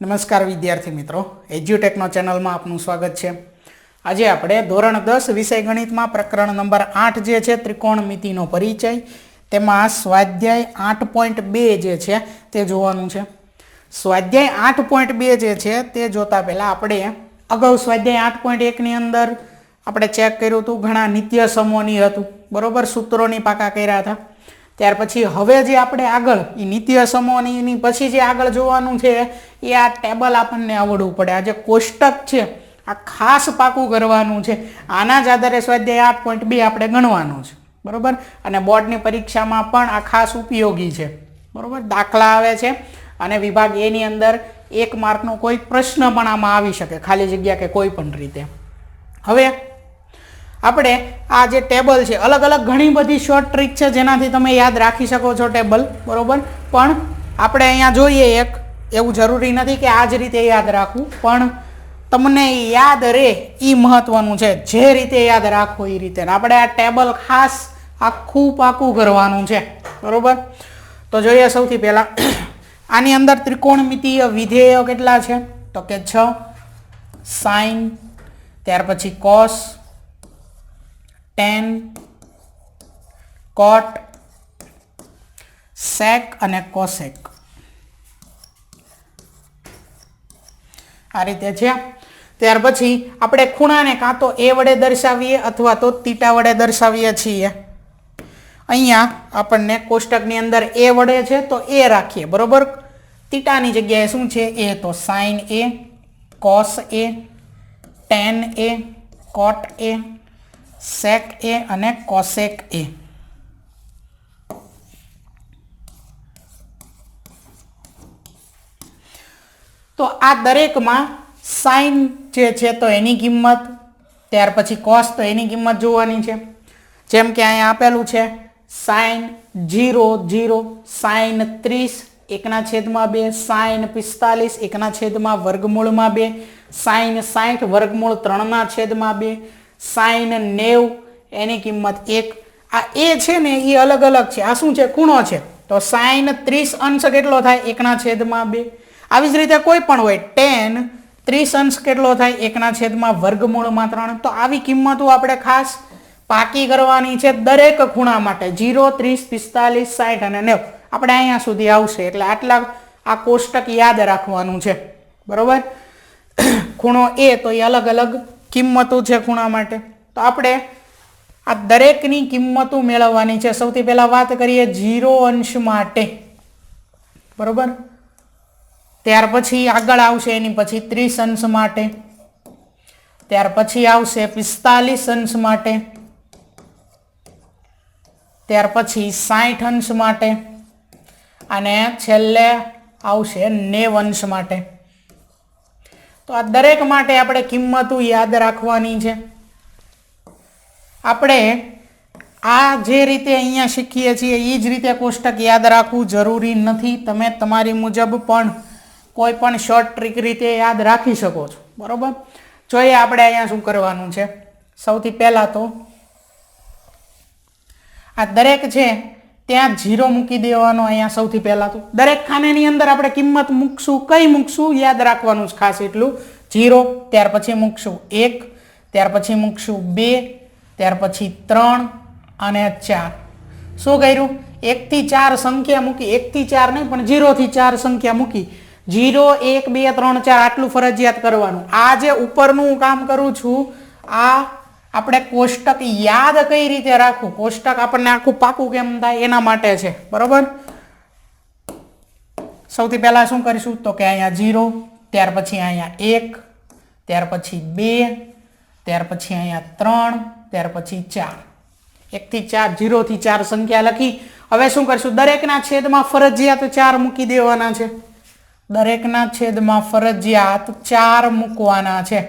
નમસ્કાર વિદ્યાર્થી મિત્રો, એજ્યુટેકનો ચેનલમાં આપનું સ્વાગત છે। આજે આપણે ધોરણ 10 વિષય ગણિતમાં પ્રકરણ નંબર 8 જે છે ત્રિકોણમિતિનો પરિચય, તેમાં સ્વાધ્યાય 8.2 જે છે તે જોવાનું છે। સ્વાધ્યાય 8.2 જે છે તે જોતા પહેલા આપણે અગાઉ સ્વાધ્યાય 8.1 ની અંદર આપણે ચેક કર્યું હતું, ઘણા નિત્ય સમૂહની હતું, બરોબર, સૂત્રોની પાકા કર્યા હતા। ત્યાર પછી હવે જે આપણે આગળ એ નિત્ય સમૂહની પછી જે આગળ જોવાનું છે એ આ ટેબલ આપણને આવડવું પડે। આ જે કોષ્ટક છે આ ખાસ પાકું કરવાનું છે, આના જ આધારે સ્વાધ્યાય 8.2 આપણે ગણવાનું છે, બરોબર। અને બોર્ડની પરીક્ષામાં પણ આ ખાસ ઉપયોગી છે, બરોબર। દાખલા આવે છે અને વિભાગ એ ની અંદર 1 માર્કનો કોઈ પ્રશ્ન પણ આમાં આવી શકે, ખાલી જગ્યા કે કોઈ પણ રીતે। હવે આપણે આ જે ટેબલ છે, અલગ અલગ ઘણી બધી શોર્ટ ટ્રીક છે જેનાથી તમે યાદ રાખી શકો છો ટેબલ, બરોબર। પણ આપણે અહીંયા જોઈએ એક, એવું જરૂરી નથી કે આ જ રીતે યાદ રાખવું, પણ તમને યાદ રહે એ મહત્વનું છે, જે રીતે યાદ રાખો એ રીતે। આપણે આ ટેબલ ખાસ આખું પાકું કરવાનું છે, બરોબર। તો જોઈએ સૌથી પહેલા આની અંદર ત્રિકોણમિતિય વિધેયો કેટલા છે તો કે 6, સાઇન, ત્યાર પછી કોસ, tan, cot, sec અને cosec, આ રીતે છે। ત્યાર પછી આપણે ખૂણાને કાં તો a વડે દર્શાવીએ અથવા તો θ વડે દર્શાવીએ છીએ। અહીંયા આપણને કોષ્ટકની અંદર a વડે છે તો a રાખીએ, બરોબર। θની જગ્યાએ શું છે a, તો sin a, cos a, tan a, cot a, sec a અને cosec a। તો આ દરેકમાં sin જે છે તો એની કિંમત, ત્યાર પછી cos તો એની કિંમત જોવાની છે। જેમ કે અહીંયા આપેલું છે sin 0 0, sin 30 1/2, sin 45 1/2, sin 60 વર્ગમૂળ 3/2, sin 90 એની કિંમત 1। આ એ છે ને એ અલગ અલગ છે, આ શું છે ખૂણો છે, તો sin 30 અંશ કેટલો થાય 1/2। આવી જ રીતે કોઈ પણ હોય, tan 30 અંશ કેટલો થાય 1/3। તો આવી કિંમતો આપણે ખાસ પાકી કરવાની છે દરેક ખૂણા માટે, 0, 30, 45, 60 અને 90 આપણે અહીંયા સુધી આવશે, એટલે આટલા આ કોષ્ટક યાદ રાખવાનું છે, બરોબર। ખૂણો એ તો એ અલગ અલગ કિંમતો છે ખૂણા માટે, તો આપણે આ દરેકની કિંમતો મેળવવાની છે। સૌથી પહેલા વાત કરીએ 0 અંશ માટે, બરોબર। ત્યાર પછી આગળ આવશે એની પછી 30 અંશ માટે, ત્યાર પછી આવશે 45 અંશ માટે, ત્યાર પછી 60 અંશ માટે અને છેલ્લે આવશે 90 અંશ માટે। તો આ દરેક માટે આપણે કિંમતો યાદ રાખવાની છે। આપણે આ જે રીતે અહીંયા શીખીએ છીએ એ જ રીતે કોષ્ટક યાદ રાખવું જરૂરી નથી, તમે તમારી મુજબ પણ કોઈ પણ શોર્ટ ટ્રીક રીતે યાદ રાખી શકો છો, બરોબર। જોઈએ આપણે અહીંયા શું કરવાનું છે। સૌથી પહેલા તો આ દરેક છે ત્યાં 0 મૂકી દેવાનો। અહીંયા સૌથી પહેલા તો દરેક ખાનેની અંદર આપણે કિંમત મૂકશું, કઈ મૂકશું યાદ રાખવાનું છે ખાસ એટલું, 0, ત્યાર પછી મૂકશું 1, ત્યાર પછી મૂકશું 2, ત્યાર પછી 3 અને 4। શું કર્યું, 1 થી 4 સંખ્યા મૂકી, 1 થી 4 નહીં પણ 0 થી 4 સંખ્યા મૂકી, 0, 1, 2, 3, 4 આટલું ફરજિયાત કરવાનું। આ જે ઉપરનું કામ કરું છું આ આપણે કોષ્ટક યાદ કઈ રીતે રાખવું, કોષ્ટક આપણને આખું પાકું કેમ થાય એના માટે છે, બરોબર। સૌથી પહેલા શું કરીશું તો કે અહીંયા 0, ત્યાર પછી અહીંયા 1, ત્યાર પછી 2, ત્યાર પછી અહીંયા 3, ત્યાર પછી 4, 1 થી 4, 0 થી 4 સંખ્યા લખી। હવે શું કરીશું, દરેકના છેદમાં ફરજિયાત 4 મૂકી દેવાના છે, દરેકના છેદમાં ફરજિયાત 4 મૂકવાના છે,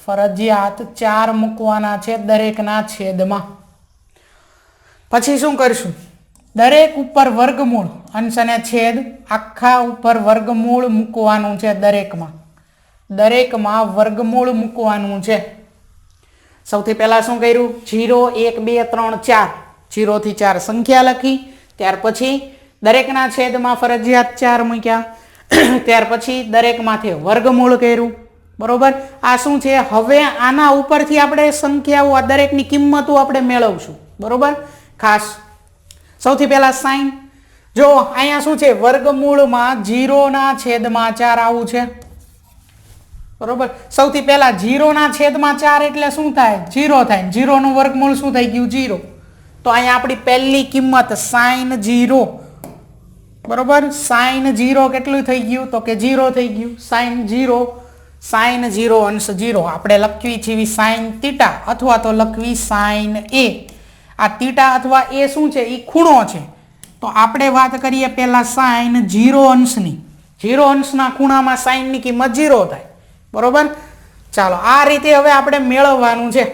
ફરજિયાત 4 મૂકવાના છે દરેકના છેદમાં। પછી શું કરીશું, દરેક ઉપર વર્ગમૂળ, અંશ અને છેદ આખા ઉપર વર્ગમૂળ મૂકવાનું છે, દરેકમાં વર્ગમૂળ મૂકવાનું છે। સૌથી પહેલા શું કર્યું, 0, 1, 2, 3, 4, 0 થી 4 સંખ્યા લખી, ત્યાર પછી દરેકના છેદમાં ફરજિયાત 4 મૂક્યા। ત્યાર પછી દરેકમાંથી વર્ગમૂળ કર્યું, બરોબર. આ શું છે, હવે આના ઉપરથી આપણે સંખ્યાઓ આ દરેકની કિંમતો આપણે મેળવશું, બરોબર. ખાસ સૌથી પહેલા સાઈન, જો અહીંયા શું છે, વર્ગમૂળમાં 0/4 આવું છે, બરોબર. સૌથી પહેલા 0/4 એટલે શું થાય, 0 થાય. 0 નું વર્ગમૂળ શું થઈ ગયું, 0. તો અહીંયા આપણી પહેલી કિંમત સાઈન 0, બરોબર. સાઈન 0 કેટલું થઈ ગયું, તો કે 0 થઈ ગયું. સાઈન 0 અંશ 0 આપણે લખવી છે સાઈન θ અથવા તો લખવી સાઈન a. આ θ અથવા a શું છે, એ ખૂણો છે. તો આપણે વાત કરીએ પહેલા સાઈન 0 અંશની. 0 અંશના ખૂણામાં સાઈનની કિંમત 0 થાય, બરોબર. ચાલો આ રીતે હવે આપણે મેળવવાનું છે.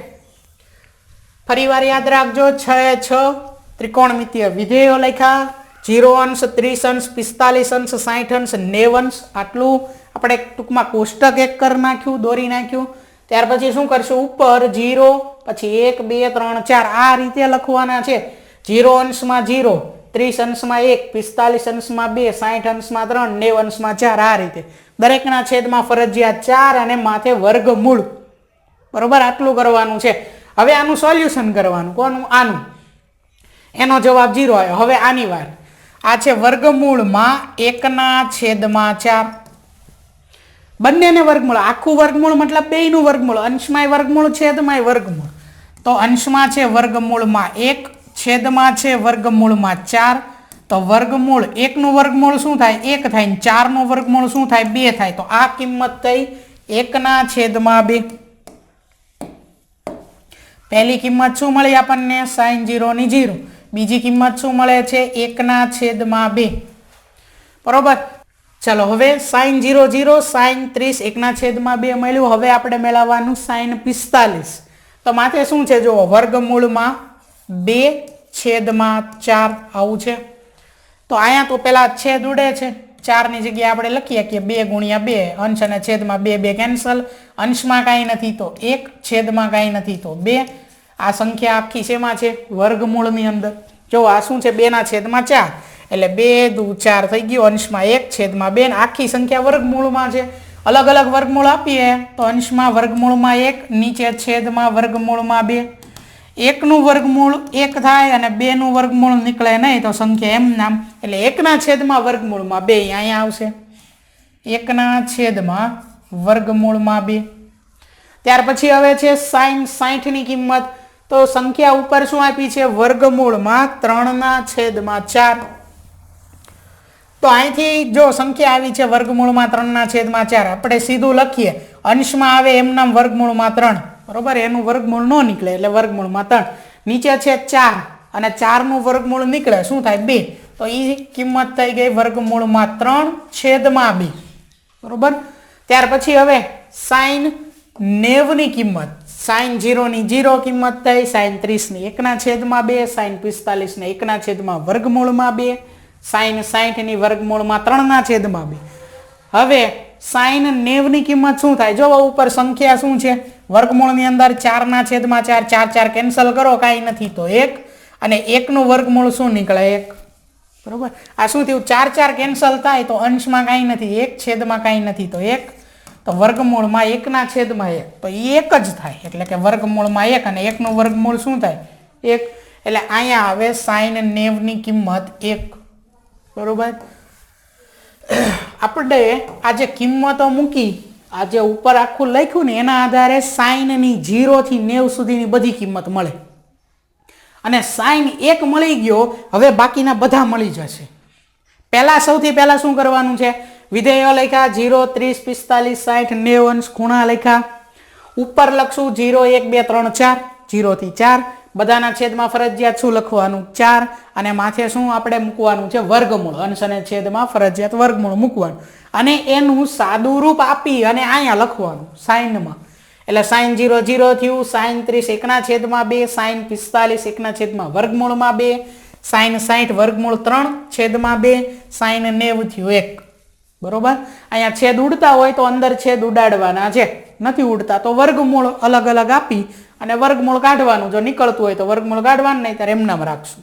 ફરીવાર યાદ રાખજો, 6 ત્રિકોણમિતિય વિધેયો લખ્યા. 0 અંશ, 30 અંશ, 45 અંશ, 60 અંશ, 90 અંશ, આટલું આપણે ટૂંકમાં કોષ્ટક એક કરી નાખ્યું, દોરી નાખ્યું. ત્યાર પછી શું કરશું, ઉપર 0, પછી 1 2 3 4 આ રીતે લખવાના છે. 0 અંશમાં 0, 30 અંશમાં 1, 45 અંશમાં 2, 60 અંશમાં 3, 90 અંશમાં 4 આ રીતે દરેકના છેદમાં ફરજિયાત 4 અને માથે વર્ગમૂળ, બરોબર. આટલું કરવાનું છે. હવે આનું સોલ્યુશન કરવાનું, કોનું, આનું. એનો જવાબ 0 આવ્યો. હવે આની વાર, આ છે વર્ગમૂળમાં 1/4, બંનેને વર્ગમૂળ, આખું વર્ગમૂળ મતલબ બેયનું વર્ગમૂળ, અંશમાંય વર્ગમૂળ, છેદમાંય વર્ગમૂળ. તો અંશમાં છે વર્ગમૂળમાં 1, છેદમાં છે વર્ગમૂળમાં 4. તો વર્ગમૂળ 1 નું વર્ગમૂળ શું થાય, 1 થાય. 4 નું વર્ગમૂળ શું થાય, 2 થાય. તો આ કિંમત થઈ 1/2. પહેલી કિંમત શું મળી આપણને, સાઈન 0 ની 0. બીજી કિંમત શું મળે છે, 1/2, બરોબર. ચલો હવે સાઈન 0 0, સાઈન 30 1/2 મળ્યું. હવે આપણે મેળવવાનું સાઈન 45. તો માથે શું છે, જો વર્ગમૂળમાં 2/4 આવું છે. તો અહીંયા તો પેલા છેદ ઉડે છે, 4 ની જગ્યાએ આપણે લખીએ કે 2 × 2, અંશ અને છેદમાં 2 કેન્સલ. અંશમાં કાંઈ નથી તો 1, છેદમાં કાંઈ નથી તો 2. આ સંખ્યા આખી શેમાં છે, વર્ગમૂળની અંદર. જો આ શું છે, 2/4 એટલે 2 દુ 4 થઈ ગયું. અંશમાં 1, છેદમાં 2, આખી સંખ્યા વર્ગમૂળમાં છે. અલગ અલગ વર્ગમૂળ આપીએ તો અંશમાં વર્ગમૂળમાં 1, નીચે છેદમાં વર્ગમૂળમાં 2. 1 નું વર્ગમૂળ 1 થાય અને 2 નું વર્ગમૂળ નીકળે નહીં તો સંખ્યા એમ નામ, એટલે 1/છેદમાં વર્ગમૂળમાં 2 અહીંયા આવશે. 1/છેદમાં વર્ગમૂળમાં 2. ત્યાર પછી હવે છે સાઈન 60 ની કિંમત. તો સંખ્યા ઉપર શું આપી છે, વર્ગમૂળમાં 3/4. તો અહીંથી જો સંખ્યા આવી છે વર્ગમૂળમાં 3/4, આપણે સીધું લખીએ, અંશમાં આવે એમ નામ વર્ગમૂળમાં 3, બરોબર. એનું વર્ગમૂળ ન નીકળે એટલે વર્ગમૂળમાં 3. નીચે છે 4 અને 4 નું વર્ગમૂળ નીકળે શું થાય, 2. તો એ કિંમત થઈ ગઈ વર્ગમૂળમાં 3/2, બરોબર. ત્યાર પછી હવે સાઈન 90 ની કિંમત. સાઈન 0 ની 0 કિંમત થઈ, સાઈન 30 ની 1/2, સાઈન 45 ને 1/2 વર્ગમૂળમાં 2, સાઈન 60 ની વર્ગમૂળમાં 3/2. હવે સાઈન 90 ની કિંમત શું થાય, જો ઉપર સંખ્યા શું છે, વર્ગમૂળની અંદર 4/4, 4 કેન્સલ કરો, કાંઈ નથી તો 1, અને 1 નું વર્ગમૂળ શું નીકળે, 1, બરોબર. આ શું થયું, 4 કેન્સલ થાય તો અંશમાં કાંઈ નથી, 1, છેદમાં કાંઈ નથી તો 1. તો વર્ગમૂળમાં 1/1, તો એ 1 જ થાય, એટલે કે વર્ગમૂળમાં 1 અને 1 નું વર્ગમૂળ શું થાય, 1. એટલે અહીંયા આવે સાઈન 90 ની કિંમત 1, બરોબર. આપણે આ જે કિંમતો મૂકી, આ જે ઉપર આખું લખ્યું ને એના આધારે સાઈનની 0 થી 90 સુધીની બધી કિંમત મળે. અને સાઈન 1 મળી ગયો, હવે બાકીના બધા મળી જશે. સૌથી પહેલા શું કરવાનું છે, વિધેયો લખ્યા 0, 30, 45, 60, 90 અંશ, ખૂણા લખ્યા. ઉપર લખશું 0 1 2 3 4, 0 થી 4. બધાના છેદમાં ફરજિયાત શું લખવાનું, 4. અને માથે શું આપણે મૂકવાનું છે, વર્ગમૂળ. અંશ અને છેદમાં ફરજિયાત વર્ગમૂળ મૂકવાનું અને એનું સાદું રૂપ આપી અને અહીંયા લખવાનું સાઈનમાં. એટલે સાઈન 0 0 થયું, સાઈન 30 1/2, સાઈન 45 1/વર્ગમૂળમાં 2, સાઈન 60 વર્ગમૂળ 3/2, સાઈન 90 થયું 1, બરોબર. અહીંયા છેદ ઉડતા હોય તો અંદર છેદ ઉડાડવાના છે, નથી ઉડતા તો વર્ગમૂળ અલગ અલગ આપી અને વર્ગમૂળ કાઢવાનું. જો નીકળતું હોય તો વર્ગમૂળ કાઢવાનું, નહીં ત્યારે એમનામ રાખશું.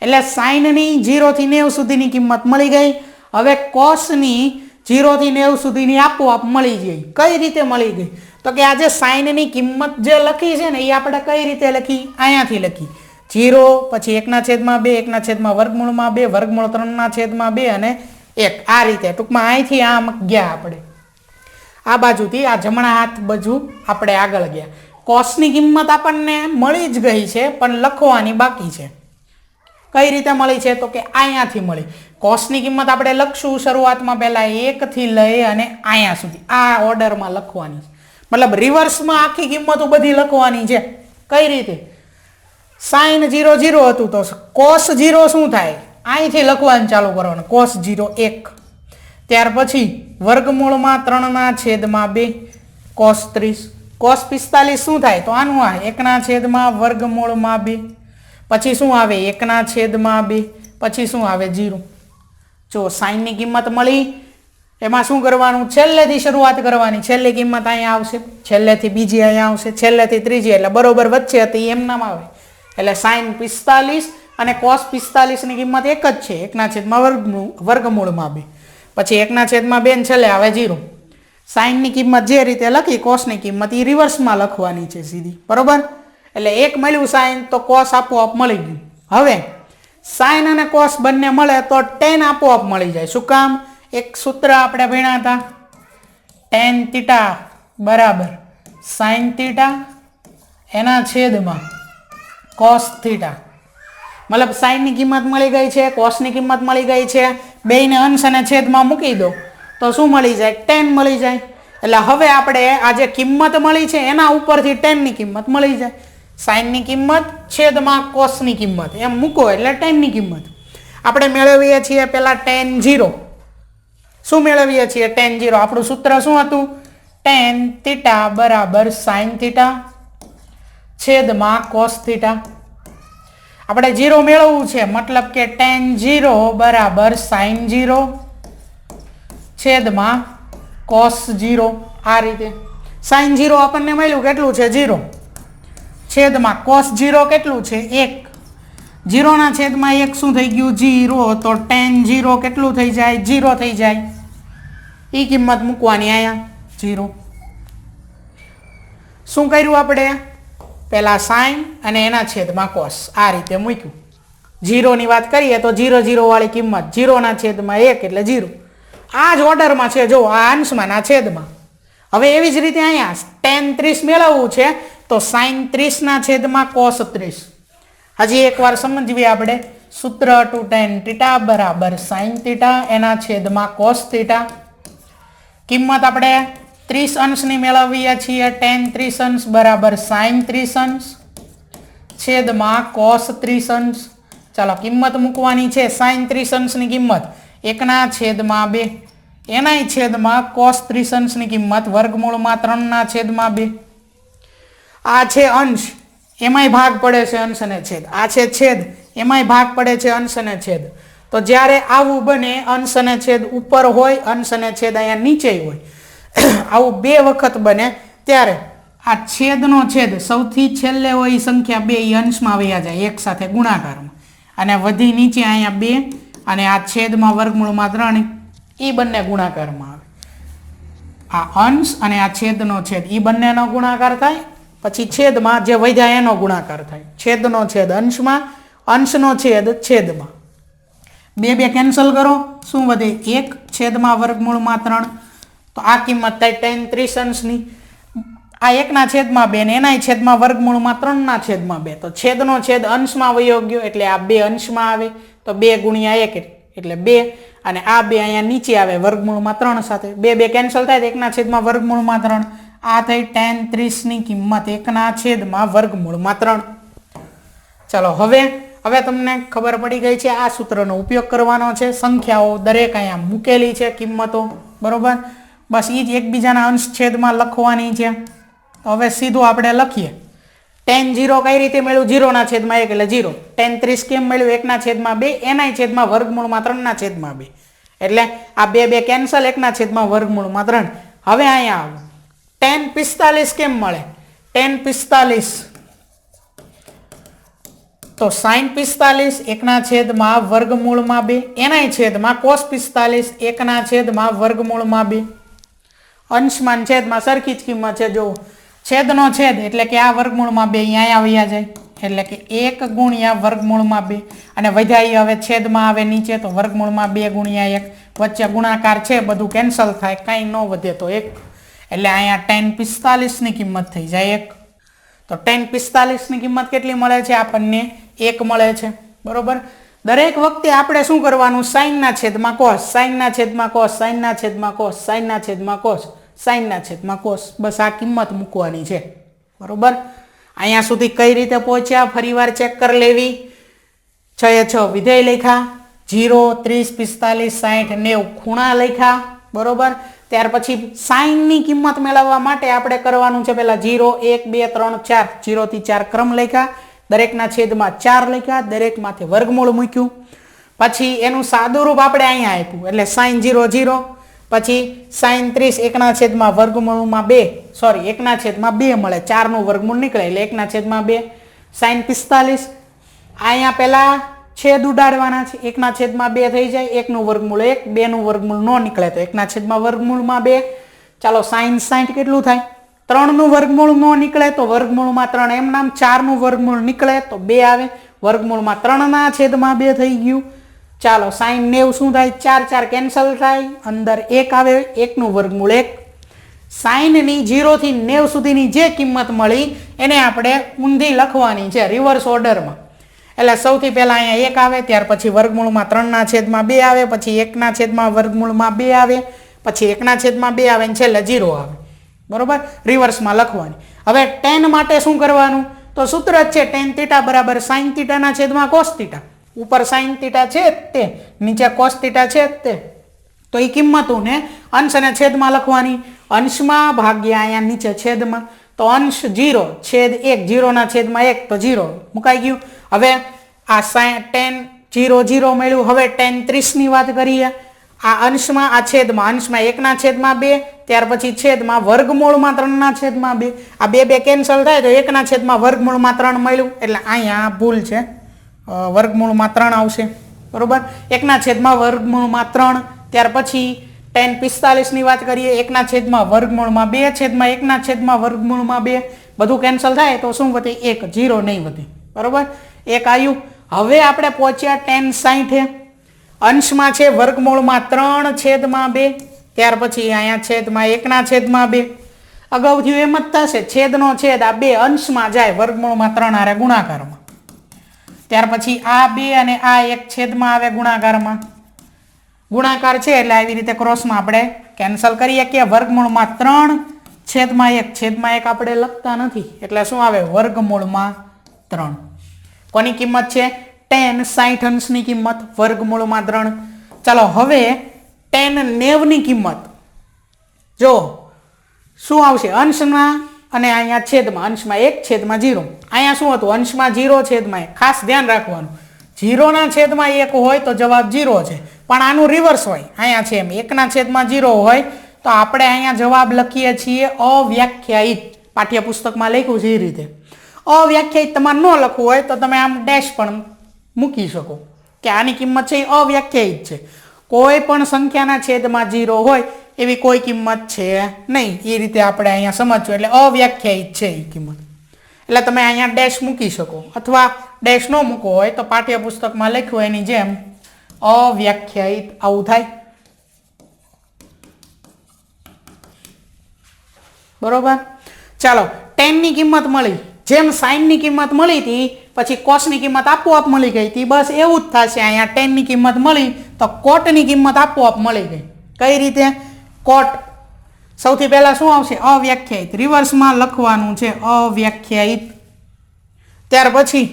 એટલે સાઈનની 0 થી 90 સુધીની કિંમત મળી ગઈ. હવે કોસની 0 થી 90 સુધીની આપોઆપ મળી જાય. કઈ રીતે મળી ગઈ? તો કે આજે સાઈનની કિંમત જે લખી છે ને એ આપણે કઈ રીતે લખી? અહીંયાથી લખી 0 પછી 1/2 1/2 વર્ગમૂળમાં 2 વર્ગમૂળ 3/2 અને 1 આ રીતે ટૂંકમાં અહીંથી આમ ગયા આપણે આ બાજુથી આ જમણા હાથ બાજુ આપણે આગળ ગયા. કોસની કિંમત આપણને મળી જ ગઈ છે પણ લખવાની બાકી છે. કઈ રીતે મળી છે? તો કે અહીંયાથી મળી. કોસની કિંમત આપણે લખશું શરૂઆતમાં પહેલા 1 થી લઈ અને અહીંયા સુધી આ ઓર્ડરમાં લખવાની, મતલબ રિવર્સમાં આખી કિંમતો બધી લખવાની છે. કઈ રીતે? સાઈન 0 0 હતું તો કોસ 0 શું થાય? અહીંથી લખવાનું ચાલુ કરવાનું, કોસ 0 1. ત્યાર પછી વર્ગમૂળમાં 3/2 કોસ 30. કોસ 45 શું થાય? તો આનું આ 1/વર્ગમૂળમાં 2 પછી શું આવે 1/2 પછી શું આવે 0. જો સાઈનની કિંમત મળી એમાં શું કરવાનું? છેલ્લેથી શરૂઆત કરવાની. છેલ્લી કિંમત અહીંયા આવશે, છેલ્લેથી બીજી અહીંયા આવશે, છેલ્લેથી ત્રીજી, એટલે બરોબર વચ્ચે હતી એમ નામ આવે. એટલે સાઈન 45 અને કોસ 45 ની કિંમત એક જ છે, 1/વર્ગમૂળમાં 2 પછી 1/2 ને છેલ્લે આવે 0. સાઈનની કિંમત જે રીતે લખી કોસની કિંમત એ રિવર્સમાં લખવાની છે સીધી, બરોબર? એટલે એક મળ્યું સાઈન તો કોસ આપોઆપ મળી ગયું. હવે સાઈન અને કોસ બંને મળે તો tan આપોઆપ મળી જાય. શું કામ? એક સૂત્ર આપણે ભણ્યા હતા, tan θ બરાબર sin θ એના છેદમાં cos θ. મતલબ સાઈનની કિંમત મળી ગઈ છે, કોસની કિંમત મળી ગઈ છે, બેયને અંશ અને છેદમાં મૂકી દો તો શું મળી જાય? tan મળી જાય. એટલે હવે આપણે આ જે કિંમત મળી છે એના ઉપરથી tan ની કિંમત મળી જાય. સાઈનની કિંમત છેદમાં કોસની કિંમત એમ મૂકો એટલે tan ની કિંમત આપણે મેળવીએ છીએ. પહેલા tan 0 શું મેળવીએ છીએ? tan 0 આપણું સૂત્ર શું હતું? tan θ બરાબર sin θ છેદમાં cos θ. આપણે 0 મેળવવું છે, મતલબ કે tan 0 બરાબર sin 0 છેદમાં cos 0 આ રીતે. sin 0 આપણને મળ્યું કેટલું છે? 0 છેદમાં cos 0 કેટલું છે? 1. 0 ના છેદમાં 1 શું થઈ ગયું? 0. તો tan 0 કેટલું થઈ જાય? 0 થઈ જાય. એ કિંમત મૂકવાની અહીંયા 0. શું કર્યું આપણે? પહેલા સાઈન અને એના છેદમાં કોસ આ રીતે મૂક્યું. 0 ની વાત કરીએ તો 0 0 વાળી કિંમત 0 ના છેદમાં 1 એટલે 0. આ જ ઓર્ડરમાં છે, જો આ અંશમાં ના છેદમાં. હવે એવી જ રીતે અહીંયા tan 30 મેળવવું છે તો sin 30 ના છેદમાં cos 30. હજી એકવાર સમજીએ આપણે. સૂત્ર હતું tan θ બરાબર sin θ એના છેદમાં cos θ. કિંમત આપણે 30 અંશની મેળવીએ છીએ. tan 30 અંશ બરાબર sin 30 અંશ છેદમાં cos 30 અંશ. ચાલો કિંમત મૂકવાની છે. sin 30 અંશની કિંમત 1/2 એનાય છેદમાં cos 30 અંશની કિંમત વર્ગમૂળમાં 3/2. આ છે અંશ, એમાંય ભાગ પડે છે અંશ અને છેદ. આ છે છેદ, એમાંય ભાગ પડે છે અંશ અને છેદ. તો જ્યારે આવું બને, અંશ અને છેદ ઉપર હોય, અંશ અને છેદ અહીંયા નીચે હોય, આવું 2 વખત બને ત્યારે આ છેદનો છેદ સૌથી છેલ્લે હોય એ સંખ્યા 2 એ અંશમાં વયા જાય એક સાથે ગુણાકારમાં, અને વધી નીચે અહીંયા 2 અને આ છેદમાં વર્ગમૂળમાં 3 એ બંને ગુણાકારમાં આવે. આ અંશ અને આ છેદનો છેદ એ બંનેનો ગુણાકાર થાય, પછી છેદમાં જે વધ્યા એનો ગુણાકાર થાય. છેદનો છેદ અંશમાં, અંશનો છેદ છેદમાં. 2 2 કેન્સલ કરો, શું વધે? 1 છેદમાં વર્ગમૂળમાં 3. તો આ કિંમત થાય tan 30 અંશની. આ 1/2 ને એનાય છેદમાં વર્ગમૂળમાં 3/2. તો છેદનો છેદ અંશમાં વયો ગયો એટલે આ 2 અંશમાં આવે, તો 2 ગુણ્યા 1 એટલે 2 અને આ 2 અહીંયા નીચે આવે વર્ગમૂળમાં 3 સાથે. 2 2 કેન્સલ થાય તો 1/વર્ગમૂળમાં 3. આ થઈ tan 30 ની કિંમત 1/વર્ગમૂળમાં 3. ચાલો હવે તમને ખબર પડી ગઈ છે. આ સૂત્રનો ઉપયોગ કરવાનો છે. સંખ્યાઓ દરેક અહીંયા મૂકેલી છે, કિંમતો, બરોબર? બસ એ જ એકબીજાના અંશ છેદમાં લખવાની છે. તો હવે સીધું આપણે લખીએ. tan 0 કઈ રીતે મળ્યું? 0/1 એટલે 0. tan 30 કેમ મળ્યું? 1/2 એનાય છેદમાં વર્ગમૂળમાં 3/2 એટલે આ 2 2 કેન્સલ, 1/વર્ગમૂળમાં 3. હવે અહીંયા આવો. tan 45 કેમ મળે? tan 45 તો sin 45 એકના છેદમાં વર્ગમૂળમાં 2 એનાય છેદમાં cos 45 એકના છેદમાં વર્ગમૂળમાં 2 અંશમાં છેદમાં સરખી જ કિંમત છે જો છેદનો છેદ એટલે કે આ વર્ગમૂળમાં 2 અહીંયા આવ્યા જાય એટલે કે 1 ગુણ્યા વર્ગમૂળમાં 2 અને વધ્યા હવે છેદમાં આવે નીચે તો વર્ગમૂળમાં 2 ગુણ્યા 1 વચ્ચે ગુણાકાર છે બધું કેન્સલ થાય કાંઈ ન વધે તો 1 એટલે અહીંયા tan 45 ની કિંમત થઈ જાય 1 તો tan 45 ની કિંમત કેટલી મળે છે આપણને 1 મળે છે બરોબર દરેક વખતે આપણે શું કરવાનું sin ના છેદમાં cos sin ના છેદમાં cos sin ના છેદમાં cos sin ના છેદમાં cos sin ના છેદમાં cos બસ આ કિંમત મૂકવાની છે બરોબર અહીંયા સુધી કઈ રીતે પહોંચ્યા ફરીવાર ચેક કરી લેવી 6 એ 6 વિધેય લખ્યા 0 30 45 60 90 ખૂણા લખ્યા બરોબર ત્યાર પછી sin ની કિંમત મેળવવા માટે આપણે કરવાનું છે પહેલા 0 1 2 3 4 0 થી 4 ક્રમ લખ્યા દરેકના છેદમાં 4 લખ્યા દરેકમાંથી વર્ગમૂળ મૂક્યું પછી એનું સાદું રૂપ આપણે અહીંયા આપ્યું એટલે sin 0 0 પછી sin 30 એકના છેદમાં વર્ગમૂળમાં 2 સોરી એકના છેદમાં 2 મળે 4 નું વર્ગમૂળ નીકળે એટલે એકના છેદમાં 2 sin 45 અહીંયા પહેલા છેદ ઉડાડવાના છે એકના છેદમાં 2 થઈ જાય 1 નું વર્ગમૂળ 1 2 નું વર્ગમૂળ ન નીકળે તો એકના છેદમાં વર્ગમૂળમાં 2 ચાલો sin 60 કેટલું થાય 3 નું વર્ગમૂળ ન નીકળે તો વર્ગમૂળમાં 3 એમ નામ 4 નું વર્ગમૂળ નીકળે તો 2 આવે વર્ગમૂળમાં 3 ના છેદમાં 2 થઈ ગયું ચાલો sin 90 શું થાય 4 4 કેન્સલ થાય અંદર 1 આવે 1 નું વર્ગમૂળ 1 sin ની 0 થી 90 સુધીની જે કિંમત મળી એને આપણે ઊંધી લખવાની છે રિવર્સ ઓર્ડરમાં એટલે સૌથી પહેલા અહીંયા 1 આવે ત્યાર પછી વર્ગમૂળમાં 3 ના છેદમાં 2 આવે પછી 1 ના છેદમાં વર્ગમૂળમાં 2 આવે પછી 1 ના છેદમાં 2 આવે અને છેલ્લે 0 આવે બરોબર રિવર્સમાં લખવાની હવે tan માટે શું કરવાનું તો સૂત્ર જ છે tan θ બરાબર sin θ ના છેદમાં cos θ ઉપર sin θ છે તે નીચે cos θ છે તે તો એ કિંમતોને અંશ અને છેદમાં લખવાની અંશમાં ભાગ્યા અહીંયા નીચે છેદમાં તો અંશ 0 છેદ 1 0 ના છેદમાં 1 તો 0 મુકાઈ ગયું હવે આ tan 0 0 મળ્યું હવે tan 30 ની વાત કરીએ આ અંશમાં આ છેદમાં અંશમાં 1 ના છેદમાં 2 ત્યાર પછી છેદમાં વર્ગમૂળમાં 3 ના છેદમાં 2 આ 2 કેન્સલ થાય તો 1 ના છેદમાં વર્ગમૂળમાં 3 મળ્યું એટલે અહીંયા ભૂલ છે વર્ગમૂળમાં 3 આવશે બરોબર 1 ના છેદમાં વર્ગમૂળમાં 3 ત્યાર પછી tan 45 ની વાત કરીએ 1 ના છેદમાં વર્ગમૂળમાં 2 છેદમાં 1 ના છેદમાં વર્ગમૂળમાં 2 બધું કેન્સલ થાય તો શું વધે 1 0 નહીં વધે બરોબર 1 આવ્યું હવે આપણે પહોંચ્યા tan 60 અંશમાં છે વર્ગમૂળમાં 3 છેદમાં 2 ત્યાર પછી અહીંયા છેદમાં 1 ના છેદમાં 2 અગાઉ થયું એમ જ થશે છેદનો છેદ આ 2 અંશમાં જાય વર્ગમૂળમાં 3 હારે ગુણાકારમાં ત્યાર પછી આ 2 અને આ 1 છેદમાં આવે ગુણાકારમાં ગુણાકાર છે એટલે આવી રીતે ક્રોસમાં આપણે કેન્સલ કરીએ કે વર્ગમૂળમાં 3 છેદમાં 1 આપણે લખતા નથી એટલે શું આવે વર્ગમૂળમાં 3 કોની કિંમત છે tan 60 અંશની કિંમત વર્ગમૂળમાં 3 ચાલો હવે tan 90 ની કિંમત જો શું આવશે અંશમાં અને અહીંયા છેદમાં અંશમાં 1 છેદમાં 0 અહીંયા શું હતું અંશમાં 0 છેદમાં 1 ખાસ ધ્યાન રાખવાનું 0 ના છેદમાં 1 હોય તો જવાબ 0 છે પણ આનું રિવર્સ હોય અહીંયા છે એમ 1 ના છેદમાં 0 હોય તો આપણે અહીંયા જવાબ લખીએ છીએ અવ્યાખ્યાયિત પાઠ્યપુસ્તકમાં લખ્યું છે એ રીતે અવ્યાખ્યાયિત તમારે ન લખવું હોય તો તમે આમ ડેશ પણ મૂકી શકો કે આની કિંમત છે એ અવ્યાખ્યાયિત છે કોઈ પણ સંખ્યાના છેદમાં 0 હોય એવી કોઈ કિંમત છે નહીં એ રીતે આપણે અહીંયા સમજવું એટલે અવ્યાખ્યાયિત છે એ કિંમત એટલે તમે અહીંયા ડેશ મૂકી શકો અથવા ડેશ ન મૂકવો હોય તો પાઠ્યપુસ્તકમાં લખ્યું એની જેમ અવ્યાખ્યાયિત આવું થાય બરોબર ચાલો tan ની કિંમત મળી જેમ sin ની કિંમત મળી હતી પછી cos ની કિંમત આપોઆપ મળી ગઈ હતી બસ એવું જ થશે અહીંયા tan ની કિંમત મળી તો cot ની કિંમત આપોઆપ મળી ગઈ કઈ રીતે cot સૌથી પહેલા શું આવશે અવ્યાખ્યાયિત રિવર્સમાં લખવાનું છે અવ્યાખ્યાયિત ત્યાર પછી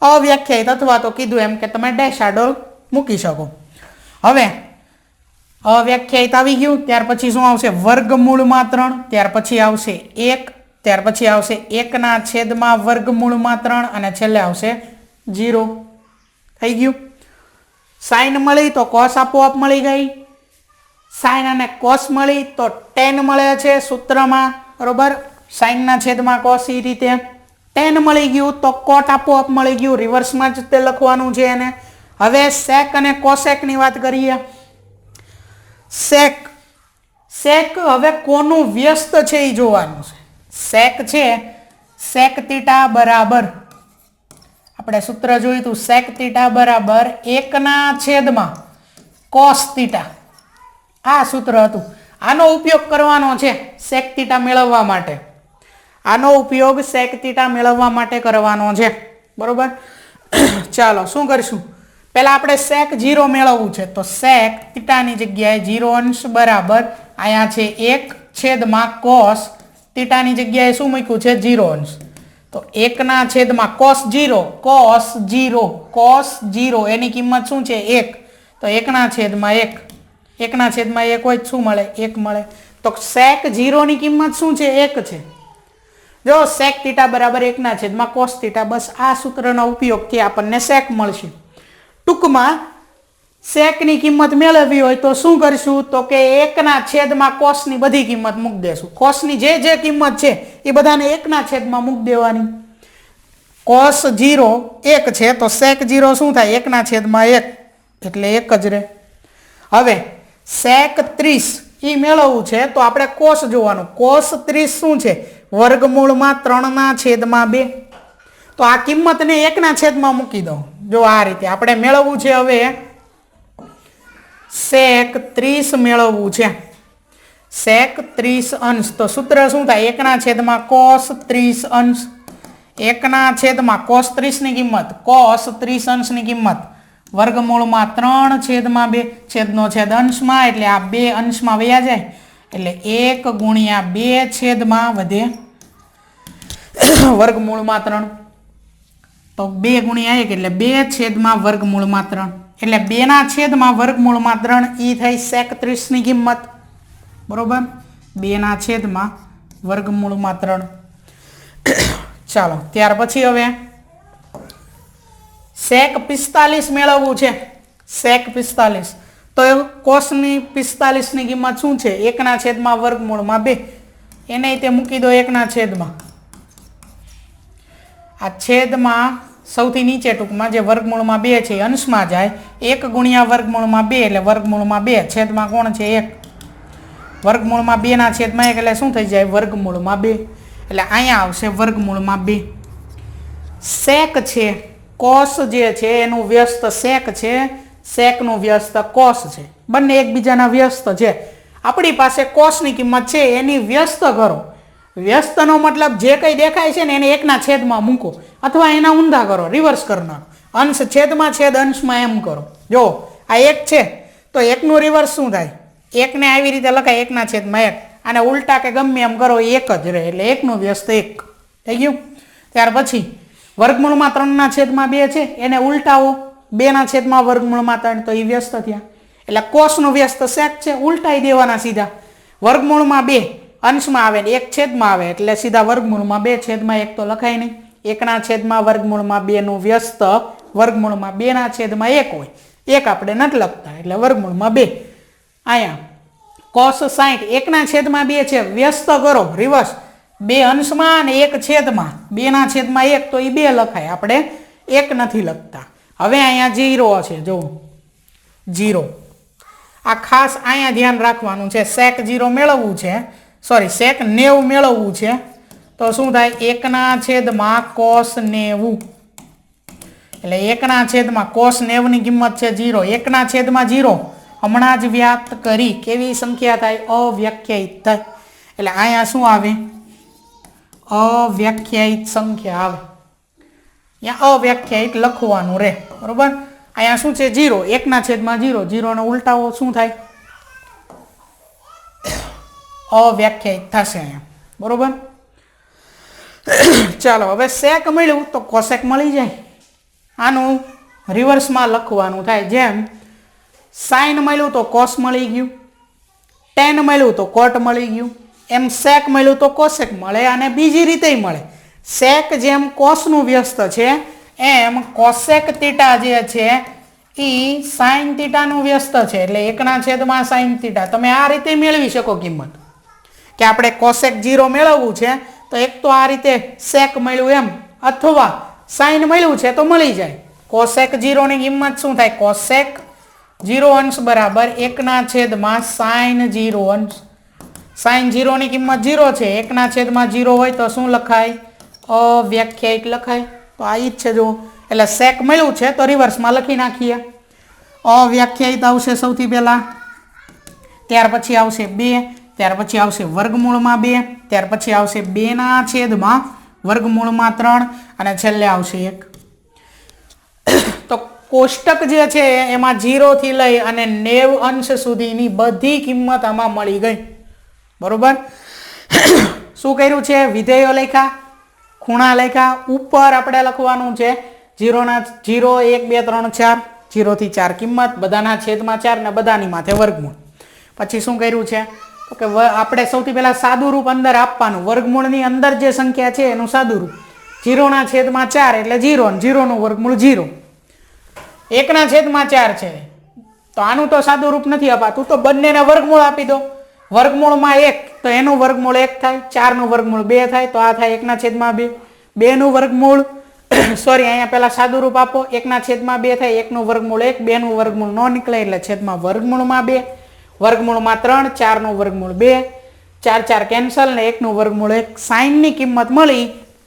અવ્યાખ્યાયિત અથવા તો કીધું એમ કે તમે ડેશ આડો મૂકી શકો હવે અવ્યાખ્યાયિત આવી ગયું ત્યાર પછી શું આવશે વર્ગમૂળમાં 3 ત્યાર પછી આવશે 1 ત્યાર પછી આવશે 1 ના છેદમાં વર્ગમૂળમાં 3 અને છેલ્લે આવશે 0 થઈ ગયું sin મળી તો cos આપોઆપ મળી ગઈ sin અને cos મળી તો tan મળે છે સૂત્રમાં બરોબર sin ના છેદમાં cos એ રીતે tan મળી ગયું તો cot આપોઆપ મળી ગયું, રિવર્સમાં જ તે લખવાનું છે એને. હવે sec અને cosec ની વાત કરીએ. sec હવે કોનું વ્યસ્ત છે એ જોવાનું છે. sec છે sec θ બરાબર આપણે સૂત્ર જોયું હતું, sec θ બરાબર 1/, cos θ. આ સૂત્ર હતું. આનો ઉપયોગ કરવાનો છે sec θ મેળવવા માટે. આનો ઉપયોગ sec θ મેળવવા માટે કરવાનો છે. બરોબર. ચાલો શું કરશું, પહેલા આપણે sec 0 મેળવવું છે તો sec θ ની જગ્યાએ 0 બરાબર અહીંયા છે 1/, cos θ ની જગ્યાએ શું મૂક્યું છે 0 તો 1/, cos 0 એની કિંમત શું છે 1 તો 1/1 1/1 હોય શું મળે 1 મળે. તો sec 0 ની કિંમત શું છે 1 છે. જો sec θ બરાબર 1/, cos θ, બસ આ સૂત્રનો ઉપયોગથી આપણને sec મળશે. ટૂંકમાં sec ની કિંમત મેળવવી હોય તો શું કરશું તો કે 1/, cos ની બધી કિંમત મૂકી દેશું. cos ની જે કિંમત છે એ બધાને 1/, મૂકી દેવાની. cos 0 1 છે તો sec 0 શું થાય 1/1 એટલે 1 જ રહે. હવે sec 30 એ મેળવવું છે તો આપણે cos જોવાનું. cos 30 શું છે વર્ગમૂળમાં 3/2. તો આ કિંમતને 1/, મૂકી દો. જો આ રીતે આપણે મેળવવું છે. હવે sec 30 મેળવવું છે. sec 30 અંશ તો સૂત્ર શું થાય 1/, cos 30 અંશ. 1/, cos 30 ની કિંમત, cos 30 અંશની કિંમત વર્ગમૂળમાં 3/2, છેદનો છેદ અંશમાં એટલે આ 2 અંશમાં વયા જાય એટલે 1 ગુણ્યા 2 છેદમાં વધે વર્ગમૂળમાં 3 તો 2 ગુણ્યા 1 એટલે 2 છેદમાં વર્ગમૂળમાં 3 એટલે 2/, વર્ગમૂળમાં 3 ઈ થઈ sec 30 ની કિંમત. બરોબર. 2/, વર્ગમૂળમાં 3. ચાલો ત્યાર પછી હવે sec 45 મેળવવું છે. sec 45 તો cos ની 45 ની કિંમત શું છે 1/, વર્ગમૂળમાં 2. એને તે મૂકી દો 1/. આ છેદમાં સૌથી નીચે ટૂંકમાં જે વર્ગમૂળમાં 2 છે અંશમાં જાય 1 ગુણ્યા વર્ગમૂળમાં 2 એટલે વર્ગમૂળમાં 2 છેદમાં કોણ છે 1. વર્ગમૂળમાં 2/1 એટલે શું થઈ જાય વર્ગમૂળમાં 2 એટલે અહીંયા આવશે વર્ગમૂળમાં 2. sec છે cos જે છે એનું વ્યસ્ત sec છે, sec નું વ્યસ્ત cos છે. બંને એકબીજાના વ્યસ્ત છે. આપણી પાસે cos ની કિંમત છે એની વ્યસ્ત કરો. વ્યસ્તનો મતલબ જે કંઈ દેખાય છે ને એને 1/, મૂકો અથવા એના ઊંધા કરો, રિવર્સ કરી નાખો. અંશ છેદમાં છેદ અંશમાં એમ કરો. જો આ 1 છે તો 1 નું રિવર્સ શું થાય 1 ને આવી રીતે લખાય 1/1. અને ઉલટા કે ગમે એમ કરો 1 જ રહે એટલે 1 નું વ્યસ્ત 1 થઈ ગયું. ત્યાર પછી વર્ગમૂળમાં 3/2 છે એને ઉલટાવો 2/, વર્ગમૂળમાં 3 તો એ વ્યસ્ત થયા. એટલે cos નું વ્યસ્ત sec છે, ઉલટાઈ દેવાના સીધા. વર્ગમૂળમાં 2 અંશમાં આવે ને 1 છેદમાં આવે એટલે સીધા વર્ગમૂળમાં 2/1 તો લખાય નહીં. 1/, વર્ગમૂળમાં 2 નું વ્યસ્ત વર્ગમૂળમાં 2/1 હોય. 1 આપણે નથી લખતા એટલે વર્ગમૂળમાં 2. અહીંયા cos 60 1/2 છે, વ્યસ્ત કરો રિવર્સ 2 અંશમાં અને 1 છેદમાં 2/1 તો એ 2 લખાય, આપણે 1 નથી લખતા. હવે અહીંયા 0 છે. જો 0 આ ખાસ અહીંયા ધ્યાન રાખવાનું છે. sec 0 મેળવવું છે, સોરી sec 90 મેળવવું છે તો શું થાય 1/, cos 90 એટલે 1/, cos 90 ની કિંમત છે 0. 1/0 હમણાં જ વ્યાપ્ત કરી કેવી સંખ્યા થાય અવ્યાખ્યાયિત થાય એટલે અહીંયા શું આવે અવ્યાખ્યાયિત સંખ્યા આવે. અહીંયા અવ્યાખ્યાયિત લખવાનું રહે. બરોબર. અહીંયા શું છે 0. 1/0. 0 નો ઉલટાવો શું થાય અવ્યાખ્યાયિત થશે અહીંયા. બરોબર. ચાલો હવે sec મળ્યું તો cosec મળી જાય. આનું રિવર્સમાં લખવાનું થાય. જેમ sin મળ્યું તો cos મળી ગયું, tan મળ્યું તો cot મળી ગયું, એમ sec મળ્યું તો cosec મળે અને બીજી રીતે મળે. sec જેમ cos નું વ્યસ્ત છે એમ cosec θ જે છે એ sin θ નું વ્યસ્ત છે એટલે 1/, sin θ. તમે આ રીતે મેળવી શકો કિંમત કે આપણે cosec 0 મેળવવું છે તો એક તો આ રીતે sec મળ્યું એમ અથવા સાઈન મળ્યું છે તો મળી જાય. કોસેક 0 ની કિંમત શું થાય? કોસેક 0 અંશ બરાબર 1/, સાઈન 0 અંશ. સાઈન 0 ની કિંમત 0 છે, 1/0 હોય તો શું લખાય? અવ્યાખ્યાયિત લખાય. તો આ જ છે જો, એટલે સેક મળ્યું છે તો રિવર્સમાં લખી નાખીએ. અવ્યાખ્યાયિત આવશે સૌથી પહેલા, ત્યાર પછી આવશે 2, ત્યાર પછી આવશે વર્ગમૂળમાં 2, ત્યાર પછી આવશે 2/, વર્ગમૂળમાં 3 અને છેલ્લે આવશે 1. તો કોષ્ટક જે છે એમાં 0 થી લઈ અને 90 અંશ સુધીની બધી કિંમત આમાં મળી ગઈ. બરોબર? શું કર્યું છે? વિધેયો લખ્યા, ખૂણા લખ્યા, ઉપર આપણે લખવાનું છે 0 1 2 3 4, 0 થી 4 કિંમત, બધાના છેદમાં 4 ને બધાની માથે વર્ગમૂળ. પછી શું કર્યું છે? તો કે આપણે સૌથી પહેલા સાદું રૂપ અંદર આપવાનું. વર્ગમૂળની અંદર જે સંખ્યા છે એનું સાદું રૂપ 0/4 એટલે 0 અને 0 નું વર્ગમૂળ 0. 1/4 છે તો આનું તો સાદું રૂપ નથી અપાતું, તો બંનેને વર્ગમૂળ આપી દો. વર્ગમૂળમાં 1 તો એનું વર્ગમૂળ 1 થાય, 4 નું વર્ગમૂળ 2 થાય તો આ થાય 1/2. 2 નું વર્ગમૂળ સોરી અહીંયા પહેલા સાદું રૂપ આપો. 1/2 થાય, 1 નું વર્ગમૂળ 1, 2 નું વર્ગમૂળ ન નીકળે એટલે છેદમાં વર્ગમૂળમાં 2, વર્ગમૂળમાં 3, 4 નું વર્ગમૂળ 2, 4 કેન્સલ ને 1 નું વર્ગમૂળ 1. સાઈન ની કિંમત મળી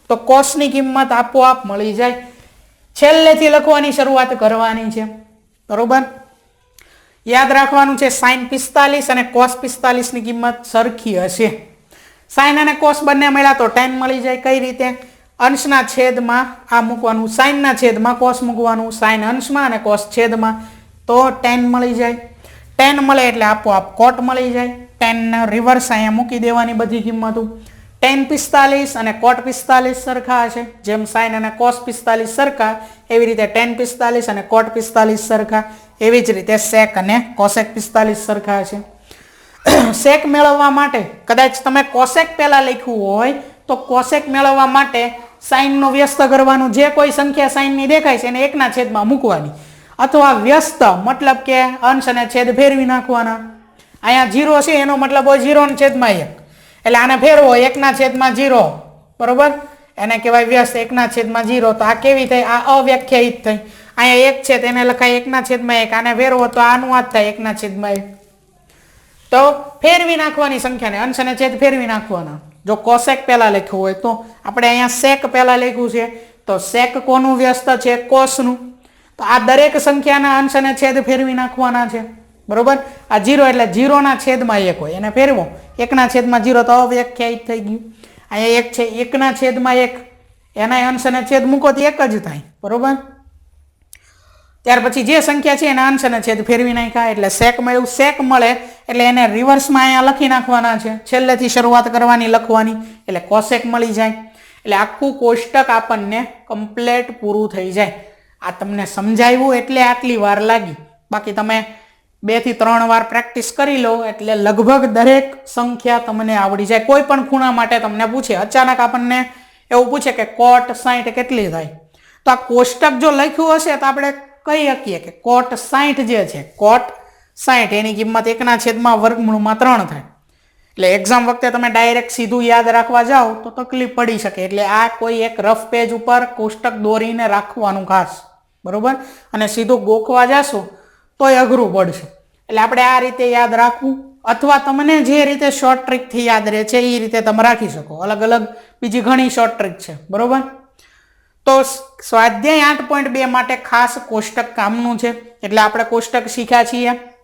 તો કોસ ની કિંમત આપોઆપ મળી જાય. છેલ્લેથી લખવાની શરૂઆત કરવાની છે. બરોબર? યાદ રાખવાનું છે સાઈન 45 અને કોસ 45 ની કિંમત સરખી હશે. સાઈન અને કોસ બંને મળ્યા તો tan મળી જાય. કઈ રીતે? અંશના છેદમાં આ મૂકવાનું, સાઈનના છેદમાં કોસ મૂકવાનું, સાઈન અંશમાં અને કોસ છેદમાં, તો tan મળી જાય. tan મળે એટલે આપોઆપ કોટ મળી જાય. tan રિવર્સ અહીંયા મૂકી દેવાની બધી કિંમતો. tan 45 અને કોટ 45 સરખા હશે. જેમ સાઈન અને કોસ 45 સરખા એવી રીતે tan 45 અને કોટ 45 સરખા, એવી જ રીતે સેક અને કોસેક 45 સરખા હશે. સેક મેળવવા માટે કદાચ તમે કોસેક પહેલા લખ્યું હોય તો કોસેક મેળવવા માટે સાઈનનો વ્યસ્ત કરવાનું. જે કોઈ સંખ્યા સાઈનની દેખાય છે એને 1/માં મૂકવાની, અથવા વ્યસ્ત મતલબ કે અંશ અને છેદ ફેરવી નાખવાના. અહીંયા 0 છે એનો મતલબ હોય 0/1, એટલે આને ફેરવો 1/0. બરોબર? એને કહેવાય વ્યસ્ત 1/0. તો આ કેવી થઈ? આ અવ્યાખ્યાયિત થઈ. અહીંયા 1 છે તેને લખાય 1/1, આને ફેરવો તો આનું આ થાય 1/1. તો ફેરવી નાખવાની સંખ્યાને, અંશ અને છેદ ફેરવી નાખવાના. જો કોસેક પહેલા લખ્યું હોય તો આપણે અહીંયા સેક પહેલા લખ્યું છે તો સેક કોનું વ્યસ્ત છે? કોસનું. તો આ દરેક સંખ્યાના અંશ અને છેદ ફેરવી નાખવાના છે. બરોબર? આ 0 એટલે 0/1 હોય, એને ફેરવો 1/0 તો અવ્યાખ્યાયિત થઈ ગયું. અહીંયા 1 છે, 1/1 એના અંશ અને છેદ મૂકો તો 1 જ થાય. બરોબર? ત્યાર પછી જે સંખ્યા છે એના અંશ અને છેદ ફેરવી નાખ્યા એટલે સેક મળ્યું. સેક મળે એટલે એને રિવર્સમાં અહીંયા લખી નાખવાના છે, છેલ્લેથી શરૂઆત કરવાની લખવાની, એટલે કોસેક મળી જાય. એટલે આખું કોષ્ટક આપણને કમ્પ્લીટ પૂરું થઈ જાય. આ તમને સમજાવ્યું એટલે આટલી વાર લાગી. બાકી તમે 2 થી 3 વાર પ્રેક્ટિસ કરી લો એટલે લગભગ દરેક સંખ્યા તમને આવડી જાય. કોઈ પણ ખૂણા માટે તમને પૂછે, અચાનક આપણને એવું પૂછે કે કોટ 60 કેટલી થાય, તો આ કોષ્ટક જો લખ્યું હશે તો આપણે કહી શકીએ કે કોટ 60 જે છે, કોટ 60 એની કિંમત 1/3 થાય. એટલે એક્ઝામ વખતે તમે ડાયરેક્ટ સીધું યાદ રાખવા જાઓ તો તકલીફ પડી શકે. એટલે આ કોઈ એક રફ પેજ ઉપર કોષ્ટક દોરીને રાખવાનું ખાસ. બરોબર? અને સીધું ગોખવા જાશો તોય અઘરું પડશે. એટલે આપણે આ રીતે યાદ રાખવું, અથવા તમને જે રીતે શોર્ટ ટ્રીકથી યાદ રહે છે એ રીતે તમે રાખી શકો. અલગ અલગ બીજી ઘણી શોર્ટ ટ્રીક છે. બરોબર? તો સ્વાધ્યાય 8.2 માટે ખાસ કોષ્ટક કામનું છે. એટલે આપણે કોષ્ટક શીખ્યા છીએ.